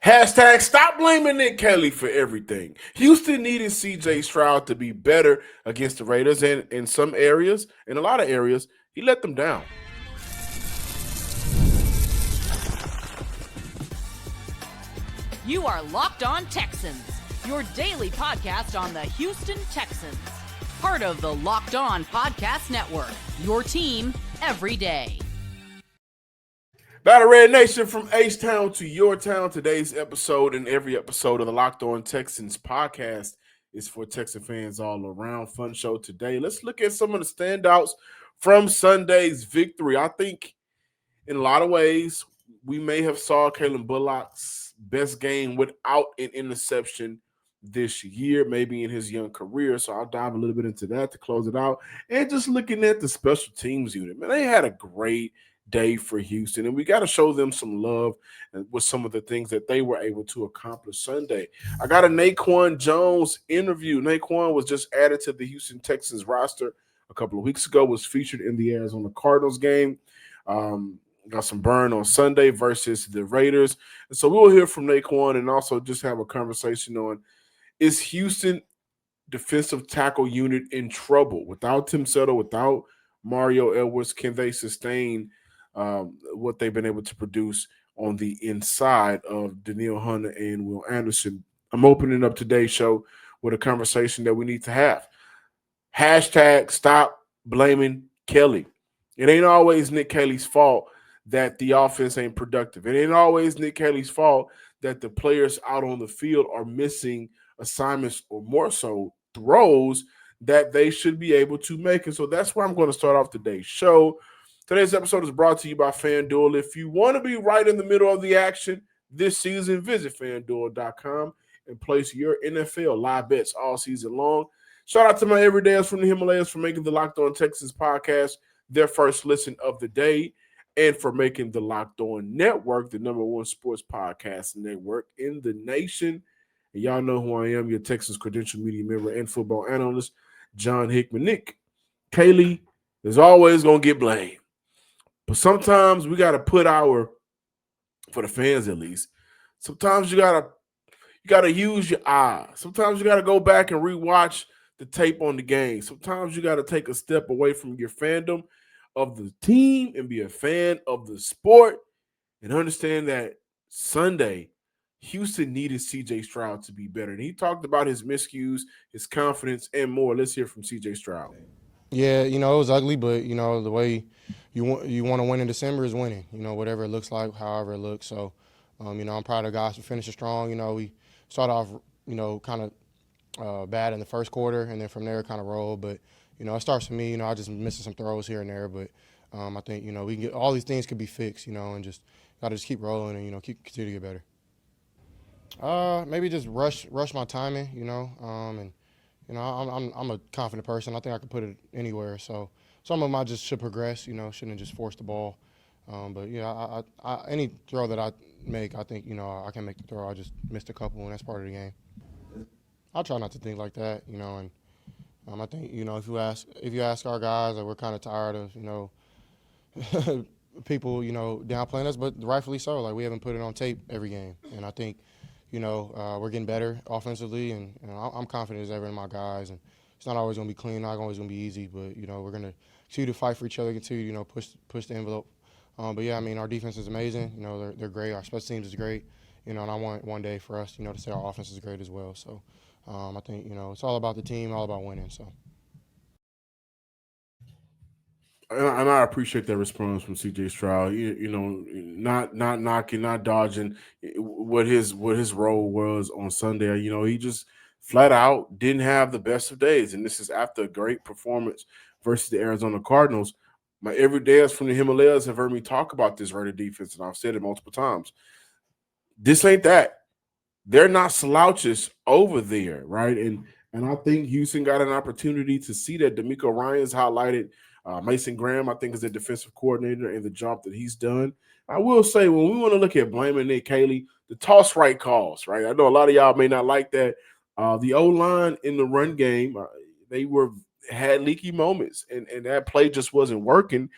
Hashtag stop blaming Nick Caley for everything. Houston needed CJ Stroud to be better against the Raiders, and in some areas, in a lot of areas, he let them down. You are Locked On Texans, your daily podcast on the Houston Texans. Part of the Locked On Podcast Network, your team every day. Battle Red Nation, from H-Town to your town. Today's episode and every episode of the Locked On Texans podcast is for Texan fans all around. Fun show today. Let's look at some of the standouts from Sunday's victory. I think in a lot of ways, we may have saw Kaylin Bullock's best game without an interception this year, maybe in his young career. So I'll dive a little bit into that to close it out. And just looking at the special teams unit, man, they had a great day for Houston, and we got to show them some love with some of the things that they were able to accomplish Sunday. I got a Naquan Jones interview. Naquan was just added to the Houston Texans roster a couple of weeks ago, was featured in the Arizona Cardinals game. Got some burn on Sunday versus the Raiders. And so we will hear from Naquan and also just have a conversation on, is Houston defensive tackle unit in trouble? Without Tim Settle, without Mario Edwards, can they sustain what they've been able to produce on the inside of Danielle Hunter and Will Anderson? I'm opening up today's show with a conversation that we need to have. Hashtag stop blaming Caley. It ain't always Nick Caley's fault that the offense ain't productive. It ain't always Nick Caley's fault that the players out on the field are missing assignments, or more so throws that they should be able to make. And so that's where I'm going to start off today's show. Today's episode is brought to you by FanDuel. If you want to be right in the middle of the action this season, visit FanDuel.com and place your NFL live bets all season long. Shout out to my everydayers from the Himalayas for making the Locked On Texans podcast their first listen of the day, and for making the Locked On Network the #1 sports podcast network in the nation. And y'all know who I am, your Texans credential media member and football analyst, John Hickman. Nick Caley is always going to get blamed. But sometimes we got to put for the fans at least, sometimes you got to use your eyes. Sometimes you got to go back and rewatch the tape on the game. Sometimes you got to take a step away from your fandom of the team and be a fan of the sport and understand that Sunday, Houston needed CJ Stroud to be better. And he talked about his miscues, his confidence, and more. Let's hear from CJ Stroud. Yeah, it was ugly, but, the way you want to win in December is winning, whatever it looks like, however it looks. So, I'm proud of guys for finishing strong. We started off, kind of bad in the first quarter, and then from there kind of rolled. But, it starts for me, I just missing some throws here and there. But I think, we can get all these things could be fixed, and just got to just keep rolling and, continue to get better. Maybe just rush my timing, and I'm a confident person. I think I can put it anywhere. So some of them I just should progress, shouldn't just force the ball. But yeah, I any throw that I make, I think, I can make the throw. I just missed a couple, and that's part of the game. I try not to think like that, and I think, if you ask our guys, that we're kind of tired of, people, downplaying us, but rightfully so. Like, we haven't put it on tape every game, and I think, we're getting better offensively, and I'm confident as ever in my guys. And it's not always going to be clean, not always going to be easy, but we're going to continue to fight for each other, continue push the envelope. But yeah, our defense is amazing. They're great. Our special teams is great. And I want one day for us, to say our offense is great as well. So I think it's all about the team, all about winning. So. And I appreciate that response from CJ Stroud. Not knocking, not dodging what his role was on Sunday. He just flat out didn't have the best of days, and this is after a great performance versus the Arizona Cardinals. My everydayers from the Himalayas have heard me talk about this Raider defense, and I've said it multiple times. This ain't that. They're not slouches over there, right? And I think Houston got an opportunity to see that. D'Amico Ryans highlighted Mason Graham, I think, is a defensive coordinator, and the job that he's done. I will say, when we want to look at blaming Nick Caley, the toss right calls, right? I know a lot of y'all may not like that. The O-line in the run game, they had leaky moments, and that play just wasn't working.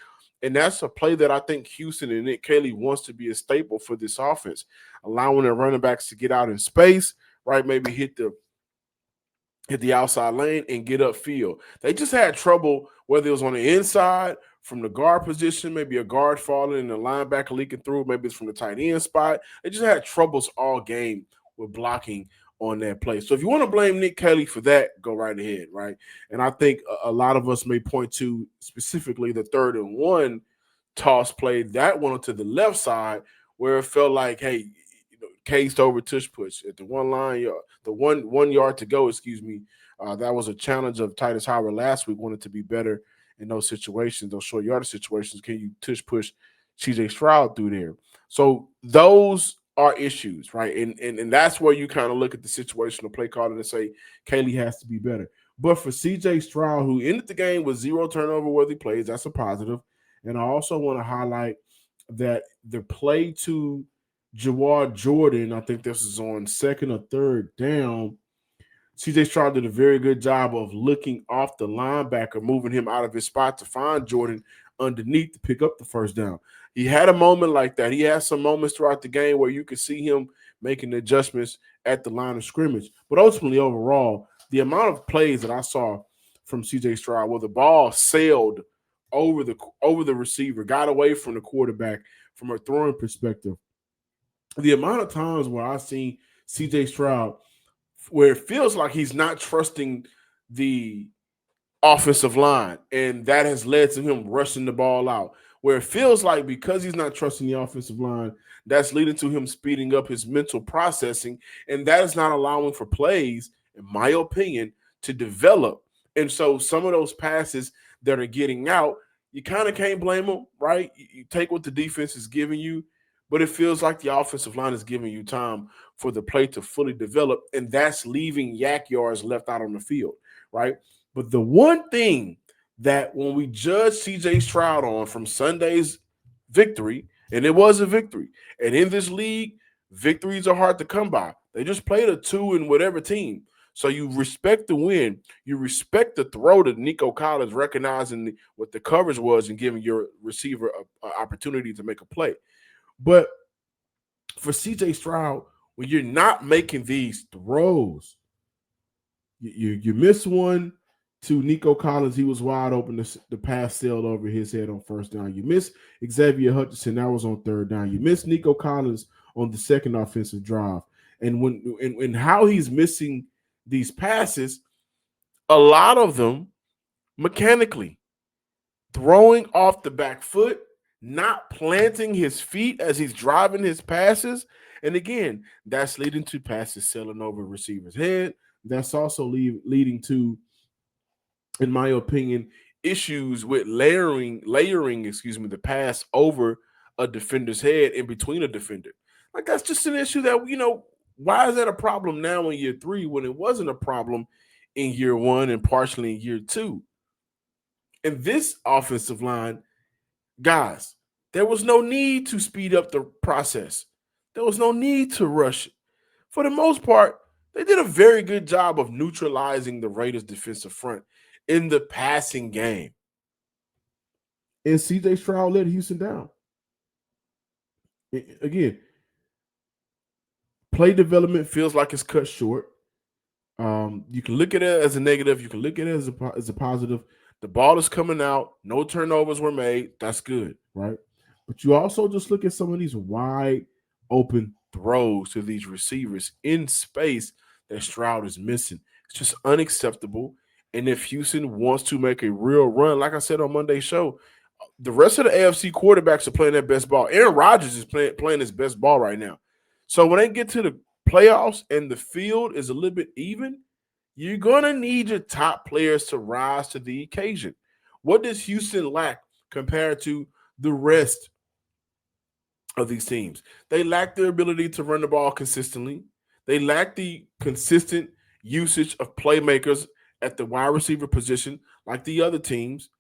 And that's a play that I think Houston and Nick Caley wants to be a staple for this offense, allowing their running backs to get out in space, right? Maybe hit the outside lane and get upfield. They just had trouble, whether it was on the inside, from the guard position, maybe a guard falling and the linebacker leaking through, maybe it's from the tight end spot. They just had troubles all game with blocking on that play. So if you want to blame Nick Caley for that, go right ahead, right? And I think a lot of us may point to specifically the 3rd and 1 toss play, that one to the left side, where it felt like, hey, cased over tush push at the 1 yard to go, that was a challenge of Titus Howard last week, wanted to be better in those situations, those short yardage situations. Can you tush push CJ Stroud through there? So those are issues, right? And that's where you kind of look at the situational play calling and say Caley has to be better. But for CJ Stroud, who ended the game with 0 turnover worthy plays, that's a positive. And I also want to highlight that the play to Jawad Jordan, I think this is on 2nd or 3rd down, CJ Stroud did a very good job of looking off the linebacker, moving him out of his spot to find Jordan underneath to pick up the 1st down. He had a moment like that. He had some moments throughout the game where you could see him making adjustments at the line of scrimmage. But ultimately, overall, the amount of plays that I saw from CJ Stroud where the ball sailed over the receiver, got away from the quarterback from a throwing perspective, the amount of times where I've seen CJ Stroud where it feels like he's not trusting the offensive line, and that has led to him rushing the ball out, where it feels like because he's not trusting the offensive line, that's leading to him speeding up his mental processing, and that is not allowing for plays, in my opinion, to develop. And so some of those passes that are getting out, you kind of can't blame them, right? You take what the defense is giving you, but it feels like the offensive line is giving you time for the play to fully develop, and that's leaving yak yards left out on the field, right? But the one thing that when we judge CJ Stroud on from Sunday's victory, and it was a victory, and in this league, victories are hard to come by. They just played a 2 in whatever team. So you respect the win. You respect the throw to Nico Collins, recognizing what the coverage was and giving your receiver an opportunity to make a play. But for CJ Stroud, when you're not making these throws, you miss one to Nico Collins. He was wide open. The pass sailed over his head on 1st down. You miss Xavier Hutchinson. That was on 3rd down. You miss Nico Collins on the 2nd offensive drive. And when how he's missing these passes, a lot of them mechanically, throwing off the back foot, not planting his feet as he's driving his passes. And again, that's leading to passes sailing over receiver's head. That's also leading to, in my opinion, issues with layering, the pass over a defender's head in between a defender. Like, that's just an issue that, why is that a problem now in year 3 when it wasn't a problem in year 1 and partially in year 2? And this offensive line, guys, there was no need to speed up the process. There was no need to rush it. For the most part, they did a very good job of neutralizing the Raiders' defensive front in the passing game. And CJ Stroud let Houston down. Again, play development feels like it's cut short. You can look at it as a negative. You can look at it as a positive. The ball is coming out. No turnovers were made. That's good, right? But you also just look at some of these wide open throws to these receivers in space that Stroud is missing. It's just unacceptable. And if Houston wants to make a real run, like I said on Monday's show, the rest of the AFC quarterbacks are playing their best ball. Aaron Rodgers is playing his best ball right now. So when they get to the playoffs and the field is a little bit even, you're going to need your top players to rise to the occasion. What does Houston lack compared to the rest of these teams? They lack the ability to run the ball consistently. They lack the consistent usage of playmakers at the wide receiver position like the other teams.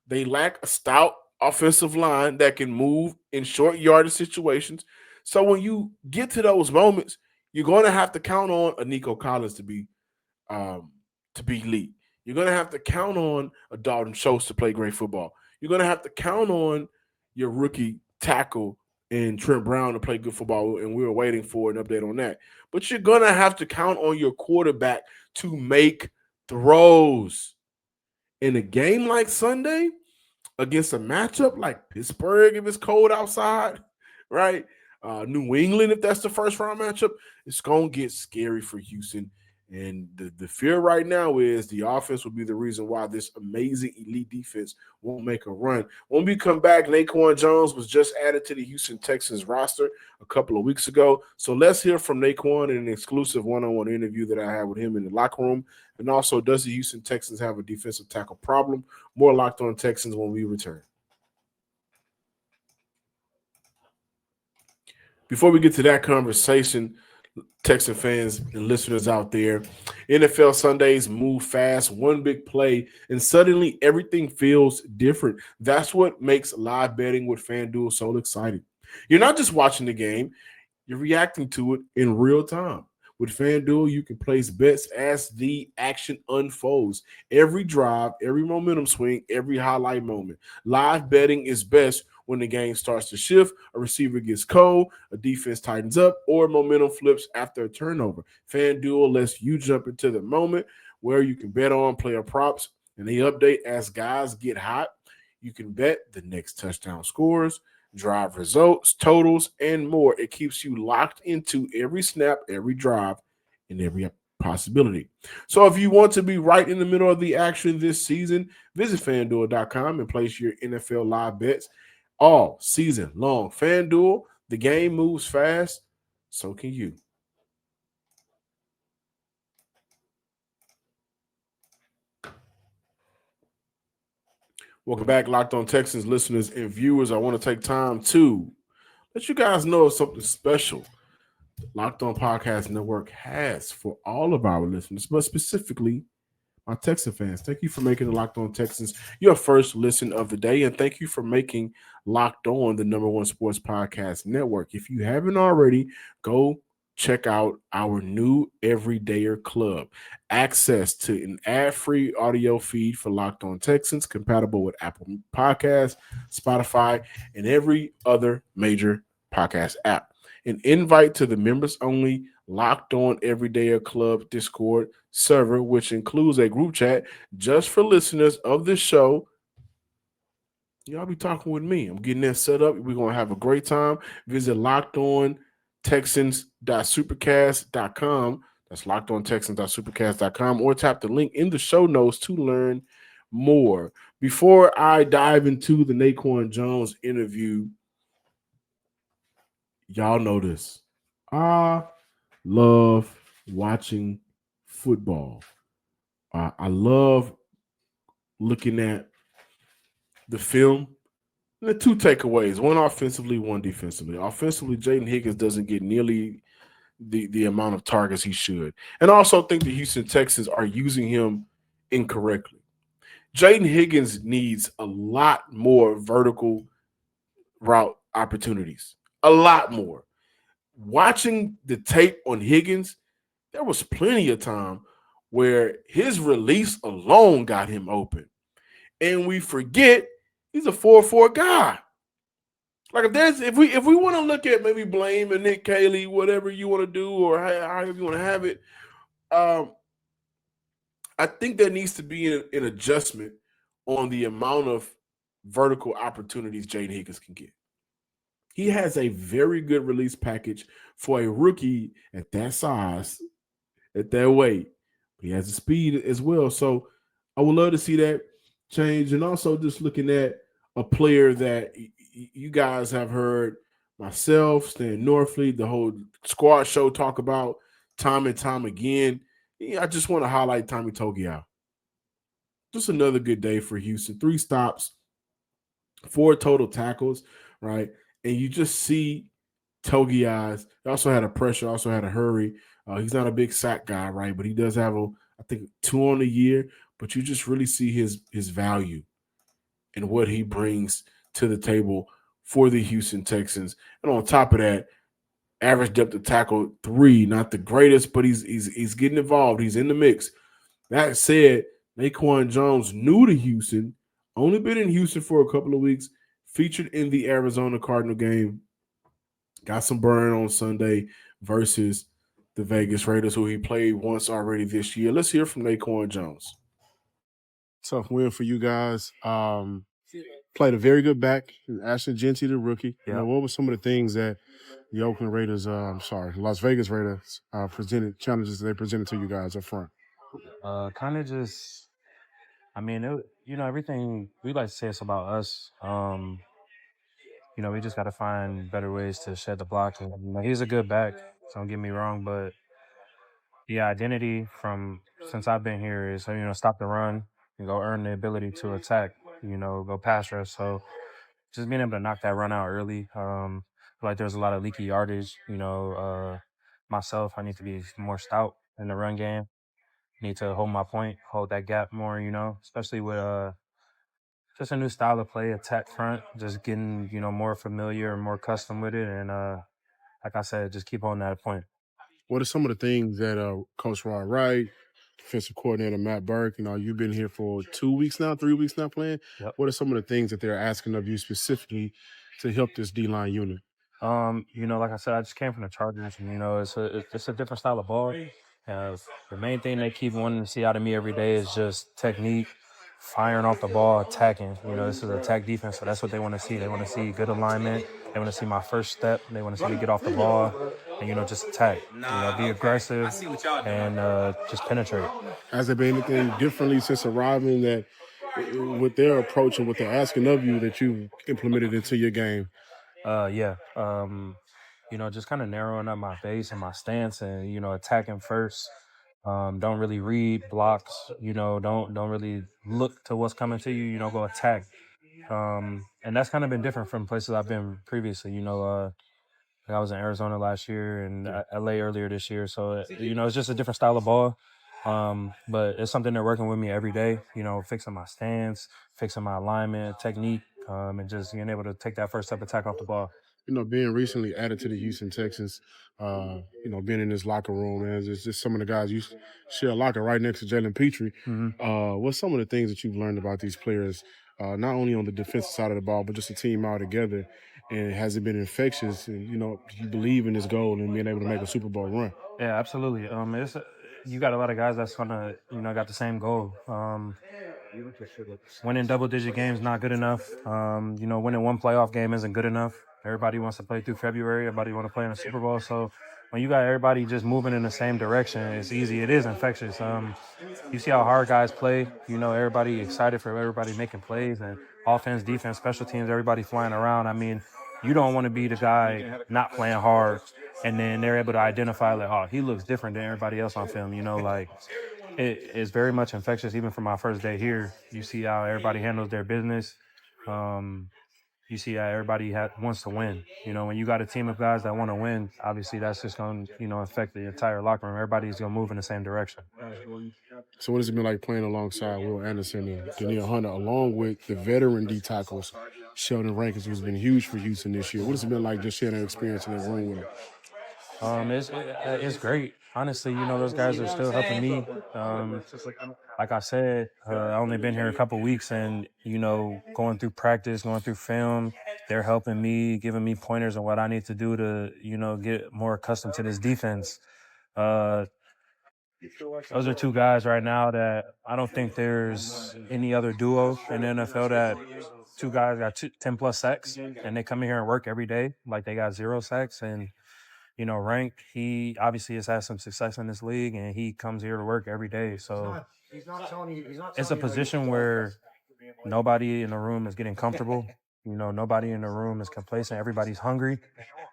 They lack a stout offensive line that can move in short yardage situations. So when you get to those moments, you're going to have to count on a Nico Collins to be elite. You're going to have to count on a Dalton Schultz to play great football. You're going to have to count on your rookie tackle and Trent Brown to play good football, and we were waiting for an update on that. But you're going to have to count on your quarterback to make throws. In a game like Sunday, against a matchup like Pittsburgh, if it's cold outside, right? New England, if that's the first round matchup, it's going to get scary for Houston. And the fear right now is the offense will be the reason why this amazing elite defense won't make a run. When we come back, Naquan Jones was just added to the Houston Texans roster a couple of weeks ago. So let's hear from Naquan in an exclusive one-on-one interview that I had with him in the locker room. And also, does the Houston Texans have a defensive tackle problem? More Locked On Texans when we return. Before we get to that conversation, Texan fans and listeners out there, NFL Sundays move fast, one big play, and suddenly everything feels different. That's what makes live betting with FanDuel so exciting. You're not just watching the game, you're reacting to it in real time. With FanDuel, you can place bets as the action unfolds. Every drive, every momentum swing, every highlight moment. Live betting is best when the game starts to shift, a receiver gets cold, a defense tightens up, or momentum flips after a turnover. FanDuel lets you jump into the moment where you can bet on player props, and they update as guys get hot. You can bet the next touchdown scores, drive results, totals, and more. It keeps you locked into every snap, every drive, and every possibility. So if you want to be right in the middle of the action this season, visit FanDuel.com and place your NFL live bets all season long. FanDuel, the game moves fast, so can you. Welcome back, Locked On Texans listeners and viewers. I want to take time to let you guys know something special Locked On Podcast Network has for all of our listeners, but specifically my Texan fans. Thank you for making the Locked On Texans your first listen of the day, and thank you for making Locked On the #1 sports podcast network. If you haven't already, go check out our new Everydayer Club. Access to an ad-free audio feed for Locked On Texans, compatible with Apple Podcasts, Spotify, and every other major podcast app. An invite to the members-only Locked On Everydayer Club Discord server, which includes a group chat just for listeners of this show. Y'all be talking with me. I'm getting that set up. We're going to have a great time. Visit LockedOnTexans.supercast.com. That's LockedOnTexans.supercast.com, or tap the link in the show notes to learn more. Before I dive into the Naquan Jones interview, y'all know this. I love watching football. I love looking at the film. And the two takeaways, one offensively, one defensively. Offensively, Jaden Higgins doesn't get nearly the amount of targets he should. And I also think the Houston Texans are using him incorrectly. Jaden Higgins needs a lot more vertical route opportunities. A lot more. Watching the tape on Higgins, there was plenty of time where his release alone got him open. And we forget he's a 4-4 guy. Like if we want to look at maybe blame and Nick Caley, whatever you want to do or however you want to have it, I think there needs to be an adjustment on the amount of vertical opportunities Jaden Higgins can get. He has a very good release package for a rookie at that size, at that weight. He has the speed as well. So I would love to see that change. And also just looking at a player that you guys have heard myself, Stan Norfleet, the whole squad show talk about time and time again. I just want to highlight Tommy Togiai. Just another good day for Houston. 3 stops, 4 total tackles, right? And you just see Togiai's. He also had a pressure, also had a hurry. He's not a big sack guy, right? But he does have, I think, 2 on the year. But you just really see his value and what he brings to the table for the Houston Texans. And on top of that, average depth of tackle 3, not the greatest, but he's getting involved. He's in the mix. That said, Naquan Jones, new to Houston, Only been in Houston for a couple of weeks. Featured in the Arizona Cardinal game. Got some burn on Sunday versus the Vegas Raiders, who he played once already this year. Let's hear from Naquan Jones. Tough win for you guys. Played a very good back, Ashton Jeanty, the rookie. Yeah. You know, what were some of the things that the Oakland Raiders, Las Vegas Raiders challenges they presented to you guys up front? Kind of just, I mean, everything we like to say it's about us. We just got to find better ways to shed the block. And, he's a good back, so don't get me wrong, but the identity from since I've been here is, stop the run and go earn the ability to attack, go pass rush. So just being able to knock that run out early. Feel like there's a lot of leaky yardage. Myself, I need to be more stout in the run game. Need to hold my point, hold that gap more, especially with just a new style of play, attack front, just getting, more familiar and more custom with it. And like I said, just keep on that point. What are some of the things that Coach Rod Wright, defensive coordinator Matt Burke, you've been here for 3 weeks now playing. Yep. What are some of the things that they're asking of you specifically to help this D-line unit? Like I said, I just came from the Chargers, and it's a different style of ball. The main thing they keep wanting to see out of me every day is just technique, firing off the ball, attacking. This is attack defense, so that's what they want to see. They want to see good alignment. They want to see my first step. They want to see me get off the ball and, just attack. Be aggressive and just penetrate. Has there been anything differently since arriving that with their approach and what they're asking of you that you've implemented into your game? Yeah. Just kind of narrowing up my base and my stance and, attacking first. Don't really read blocks, don't really look to what's coming to you, go attack. And that's kind of been different from places I've been previously, I was in Arizona last year and LA earlier this year. So, it's just a different style of ball. But it's something they're working with me every day, fixing my stance, fixing my alignment, technique, and just being able to take that first step attack off the ball. Being recently added to the Houston Texans, being in this locker room, man, it's just some of the guys you share a locker right next to Jalen Petrie. Mm-hmm. What's some of the things that you've learned about these players, not only on the defensive side of the ball, but just the team all together? And has it been infectious? And, do you believe in this goal and being able to make a Super Bowl run? Yeah, absolutely. You got a lot of guys that's gonna, got the same goal. Winning double-digit games not good enough. Winning one playoff game isn't good enough. Everybody wants to play through February. Everybody want to play in the Super Bowl. So when you got everybody just moving in the same direction, it's easy. It is infectious. You see how hard guys play. Everybody excited for everybody making plays and offense, defense, special teams, everybody flying around. I mean, you don't want to be the guy not playing hard and then they're able to identify like, oh, he looks different than everybody else on film. It is very much infectious. Even from my first day here, you see how everybody handles their business. You see how everybody wants to win. When you got a team of guys that want to win, obviously that's just going to, affect the entire locker room. Everybody's going to move in the same direction. So what has it been like playing alongside Will Anderson and Danielle Hunter, along with the veteran D tackles, Sheldon Rankins, who's been huge for Houston this year? What has it been like just sharing that experience in that room with him? It's great. Honestly, those guys are still helping me. Like I said, I only been here a couple weeks and, going through practice, going through film, they're helping me, giving me pointers on what I need to do to, get more accustomed to this defense. Those are two guys right now that I don't think there's any other duo in the NFL that two guys got 10-plus sacks and they come in here and work every day like they got 0 sacks. And Rank, he obviously has had some success in this league, and he comes here to work every day. So it's a position where nobody in the room is getting comfortable. Nobody in the room is complacent. Everybody's hungry,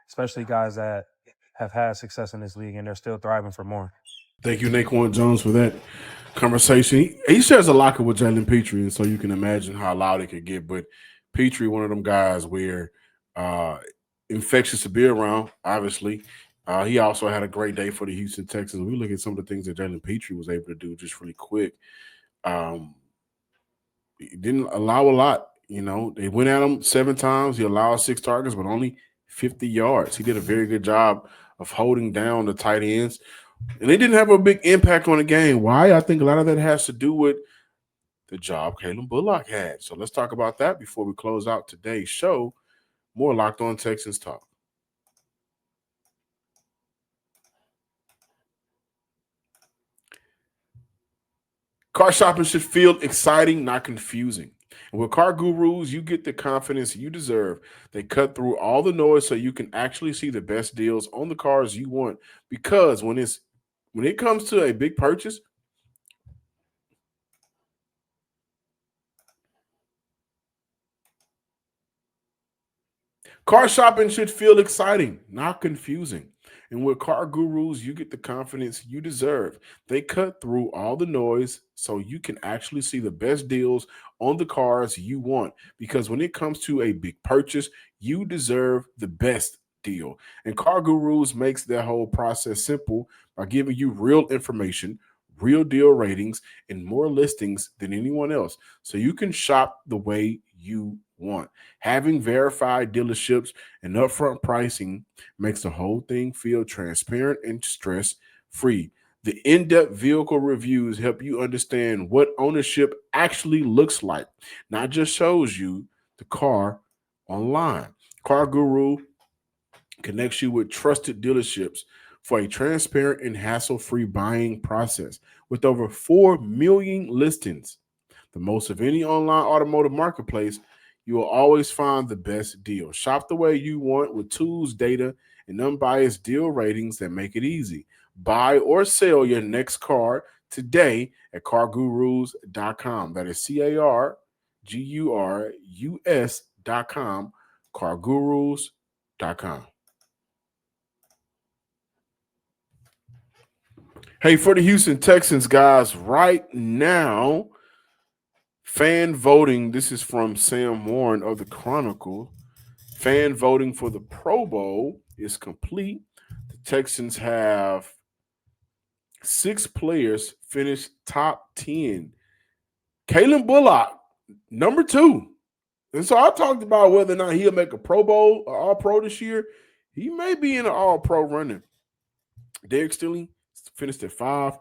especially guys that have had success in this league, and they're still thriving for more. Thank you, Naquan Jones, for that conversation. He shares a locker with Jalen Petrie, and so you can imagine how loud it could get. But Petrie, one of them guys where infectious to be around, obviously. He also had a great day for the Houston Texans. We look at some of the things that Jalen Petrie was able to do just really quick. He didn't allow a lot. They went at him 7 times. He allowed 6 targets, but only 50 yards. He did a very good job of holding down the tight ends. And they didn't have a big impact on the game. Why? I think a lot of that has to do with the job Kaylin Bullock had. So let's talk about that before we close out today's show. More Locked On Texans talk. Car shopping should feel exciting, not confusing. And with Car Gurus, you get the confidence you deserve. They cut through all the noise so you can actually see the best deals on the cars you want. Because when it comes to a big purchase, car shopping should feel exciting, not confusing. And with Car Gurus, you get the confidence you deserve. They cut through all the noise so you can actually see the best deals on the cars you want. Because when it comes to a big purchase, you deserve the best deal. And Car Gurus makes that whole process simple by giving you real information, real deal ratings, and more listings than anyone else. So you can shop the way you want. Having verified dealerships and upfront pricing makes the whole thing feel transparent and stress-free. The in-depth vehicle reviews help you understand what ownership actually looks like, not just shows you the car online. Car Guru connects you with trusted dealerships for a transparent and hassle-free buying process. With over 4 million listings, the most of any online automotive marketplace, you will always find the best deal. Shop the way you want with tools, data, and unbiased deal ratings that make it easy. Buy or sell your next car today at cargurus.com. That is CARGURUS.com, cargurus.com. Hey, for the Houston Texans, guys, right now, fan voting, this is from Sam Warren of the Chronicle. Fan voting for the Pro Bowl is complete. The Texans have 6 players finish top 10. Calen Bullock, number 2. And so I talked about whether or not he'll make a Pro Bowl or All-Pro this year. He may be in an All-Pro running. Derek Stingley finished at 5.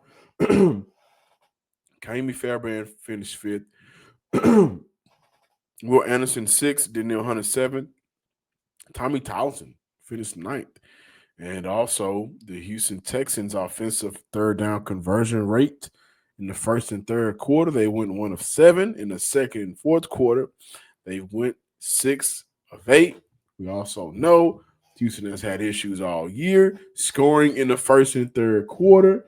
Kami Fairbairn finished 5th. Will Anderson 6th. Daniel Hunter 7th. Tommy Townsend finished 9th. And also the Houston Texans offensive third down conversion rate in the first and third quarter, they went 1 of 7. In the second and fourth quarter, they went 6 of 8. We also know Houston has had issues all year scoring in the first and third quarter,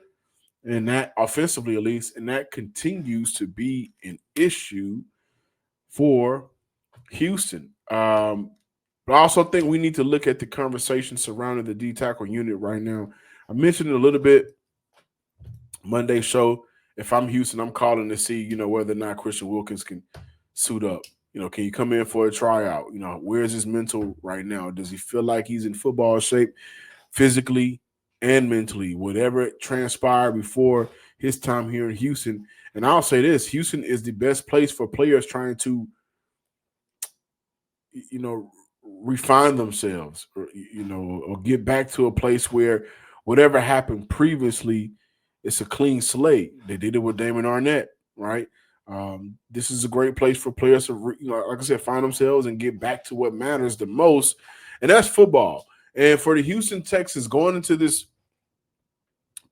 and that offensively at least, and that continues to be an issue for Houston. But I also think we need to look at the conversation surrounding the D tackle unit right now. I mentioned it a little bit Monday show. If I'm Houston, I'm calling to see, whether or not Christian Wilkins can suit up. Can you come in for a tryout? Where's his mental right now? Does he feel like he's in football shape physically and mentally? Whatever transpired before his time here in Houston. And I'll say this, Houston is the best place for players trying to, refine themselves or get back to a place where whatever happened previously, it's a clean slate. They did it with Damon Arnett, right? This is a great place for players to, like I said, find themselves and get back to what matters the most, and that's football. And for the Houston Texans going into this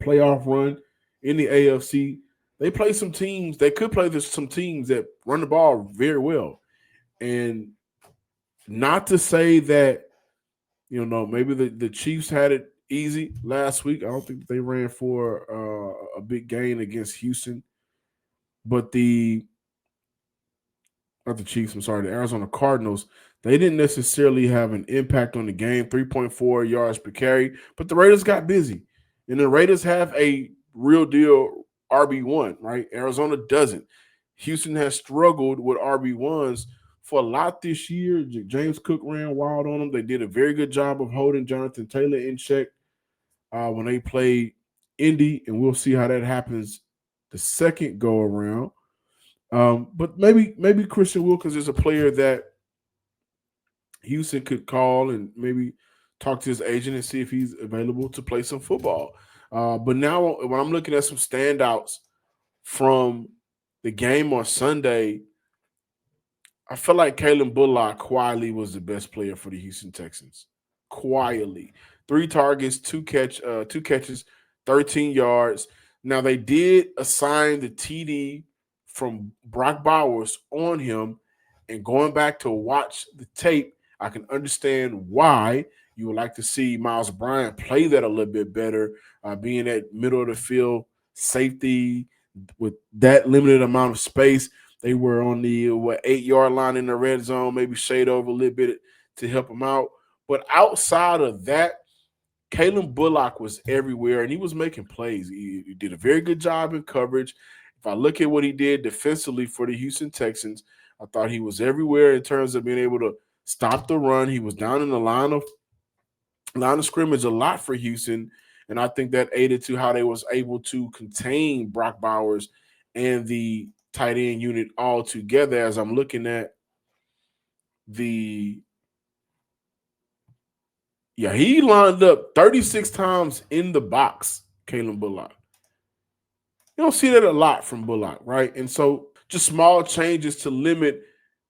playoff run in the AFC, they play some teams. They could play some teams that run the ball very well, and not to say that, maybe the Chiefs had it easy last week. I don't think they ran for a big gain against Houston. But the Arizona Cardinals, they didn't necessarily have an impact on the game, 3.4 yards per carry. But the Raiders got busy. And the Raiders have a real deal RB1, right? Arizona doesn't. Houston has struggled with RB1s for a lot this year. James Cook ran wild on them. They did a very good job of holding Jonathan Taylor in check when they played Indy, and we'll see how that happens the second go around. But maybe Christian Wilkins is a player that Houston could call and maybe talk to his agent and see if he's available to play some football. But now when I'm looking at some standouts from the game on Sunday, I feel like Calen Bullock quietly was the best player for the Houston Texans. Quietly. 3 targets, 2 catches, 13 yards. Now they did assign the TD from Brock Bowers on him, and going back to watch the tape, I can understand why you would like to see Miles Bryant play that a little bit better, being at middle of the field safety with that limited amount of space. They were on the 8-yard line in the red zone, maybe shade over a little bit to help him out. But outside of that, Kaylin Bullock was everywhere, and he was making plays. He did a very good job in coverage. If I look at what he did defensively for the Houston Texans, I thought he was everywhere in terms of being able to stop the run. He was down in the line of scrimmage a lot for Houston, and I think that aided to how they was able to contain Brock Bowers and the tight end unit all together. As I'm looking at he lined up 36 times in the box, Calen Bullock. You don't see that a lot from Bullock, right? And so just small changes to limit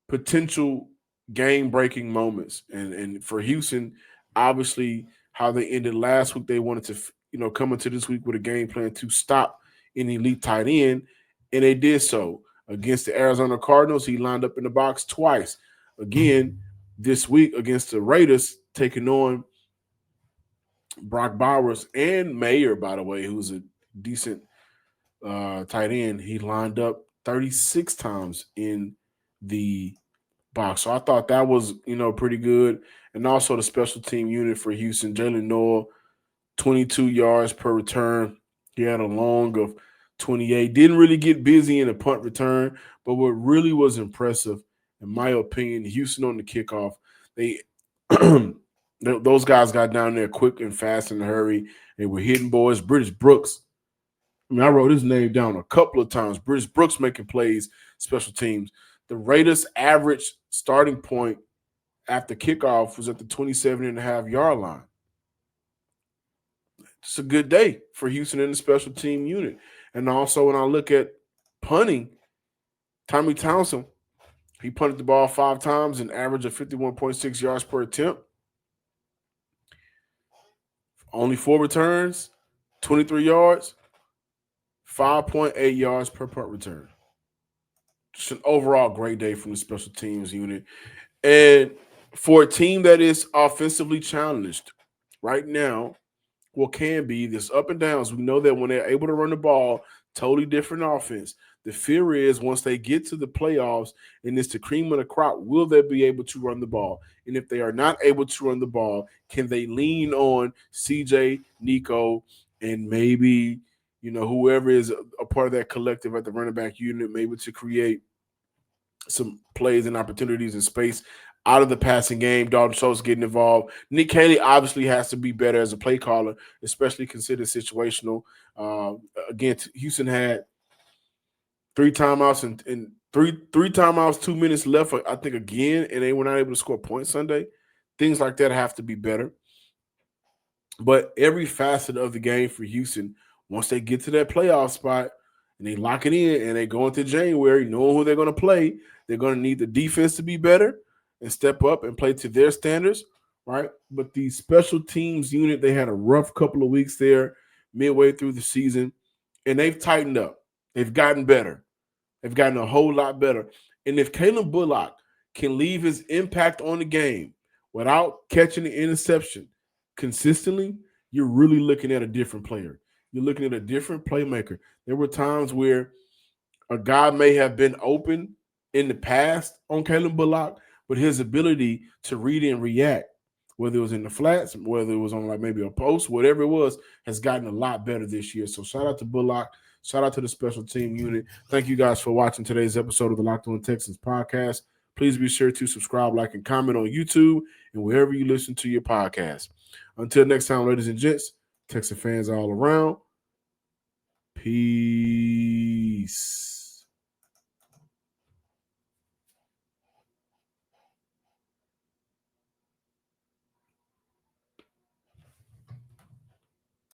potential game-breaking moments. And for Houston, obviously, how they ended last week, they wanted to, come into this week with a game plan to stop an elite tight end, and they did so. Against the Arizona Cardinals, he lined up in the box twice. Again, this week against the Raiders, taking on Brock Bowers and Mayer, by the way, who's a decent tight end. He lined up 36 times in the box. So I thought that was, pretty good. And also the special team unit for Houston, Jalen Noel, 22 yards per return. He had a long of 28. Didn't really get busy in the punt return, but what really was impressive, in my opinion, Houston on the kickoff, they those guys got down there quick and fast in a hurry. They were hitting boys. British Brooks, I wrote his name down a couple of times. British Brooks making plays, special teams. The Raiders' average starting point after kickoff was at the 27.5-yard line. It's a good day for Houston in the special team unit. And also when I look at punting, Tommy Townsend, he punted the ball 5 times, an average of 51.6 yards per attempt. Only 4 returns, 23 yards, 5.8 yards per punt return. Just an overall great day from the special teams unit. And for a team that is offensively challenged right now, what can be this up and downs, we know that when they're able to run the ball, totally different offense. The fear is once they get to the playoffs and it's the cream of the crop, will they be able to run the ball? And if they are not able to run the ball, can they lean on CJ, Nico, and maybe, whoever is a part of that collective at the running back unit, maybe to create some plays and opportunities in space out of the passing game. Dalton Schultz getting involved. Nick Caley obviously has to be better as a play caller, especially considered situational. Again, Houston had 3 timeouts and three timeouts, 2 minutes left, I think, again, and they were not able to score points Sunday. Things like that have to be better. But every facet of the game for Houston, once they get to that playoff spot and they lock it in and they go into January, knowing who they're going to play, they're going to need the defense to be better and step up and play to their standards, right? But the special teams unit, they had a rough couple of weeks there midway through the season, and they've tightened up. They've gotten better. They've gotten a whole lot better. And if Calen Bullock can leave his impact on the game without catching the interception consistently, you're really looking at a different player. You're looking at a different playmaker. There were times where a guy may have been open in the past on Calen Bullock, but his ability to read and react, whether it was in the flats, whether it was on like maybe a post, whatever it was, has gotten a lot better this year. So shout out to Bullock. Shout out to the special team unit. Thank you guys for watching today's episode of the Locked On Texans podcast. Please be sure to subscribe, like, and comment on YouTube and wherever you listen to your podcast. Until next time, ladies and gents, Texan fans all around, peace.